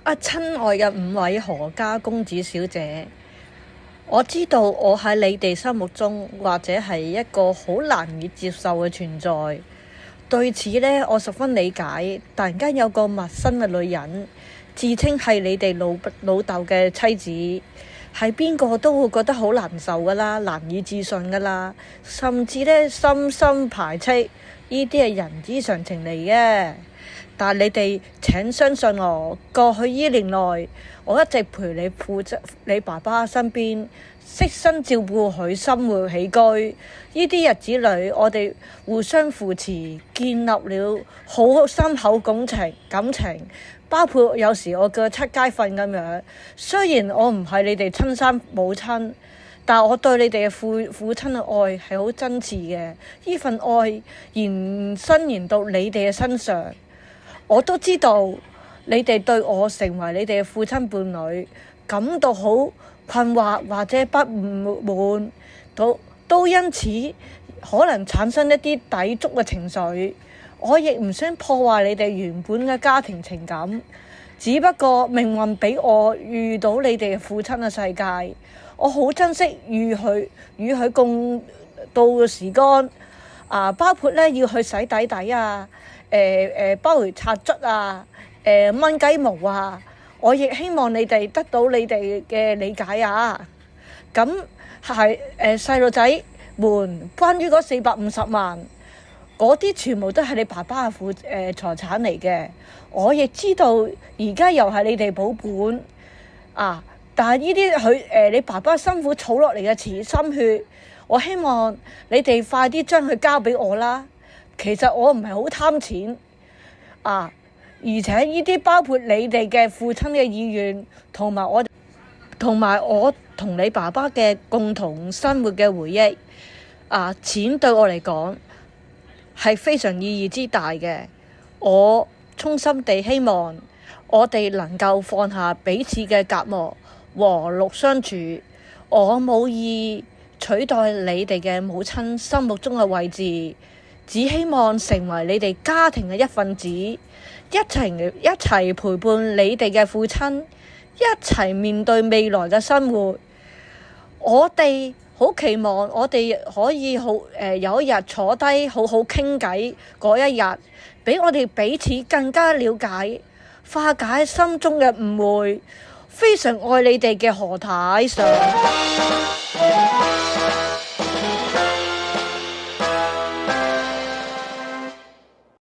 親愛嘅5位何家公子小姐，我知道我喺你哋心目中或者係一個好難以接受嘅存在，對此呢，我十分理解。突然間有個陌生嘅女人自稱係你哋老豆嘅妻子，係邊個都會覺得好難受㗎啦，難以置信㗎啦，甚至呢，深深排斥。呢啲係人之常情嚟嘅。但你哋請相信我，過去呢年內，我一直陪你爸爸身邊，悉心照顧佢生活起居。呢啲日子裏，我哋互相扶持，建立了好深厚感情，包括有時我叫佢出街瞓咁樣。雖然我唔係你哋親生母親，但我對你哋嘅父親嘅愛係好真摯嘅。呢份愛延伸到你哋嘅身上。我都知道你哋對我成為你哋嘅父親伴侶感到好困惑或者不滿，都因此可能產生一啲抵觸嘅情緒。我亦唔想破壞你哋原本嘅家庭情感，只不過命運俾我遇到你哋嘅父親嘅世界，我好珍惜與佢共度嘅時光，包括咧要去洗底啊，包括擦捽啊，掹雞毛啊，我亦希望你哋得到你哋嘅理解啊。咁係細路仔們，關於嗰450萬嗰啲全部都係你爸爸嘅財產嚟嘅。我亦知道而家又係你哋保本但係呢啲你爸爸辛苦儲落嚟嘅心血，我希望你哋快啲將佢交俾我啦。其實我唔係好貪錢而且呢啲包括你哋嘅父親嘅意願，同埋我同你爸爸嘅共同生活嘅回憶錢對我嚟講係非常意義之大嘅。我衷心地希望我哋能夠放下彼此嘅隔膜，和睦相處。我冇意取代你哋嘅母親心目中嘅位置，只希望成為你哋家庭嘅一份子，一齊陪伴你哋嘅父親，一齊面對未來嘅生活。我哋好期望我哋可以有一日坐低好好傾偈嗰一日，俾我哋彼此更加了解，化解心中嘅誤會。非常愛你哋嘅何太上。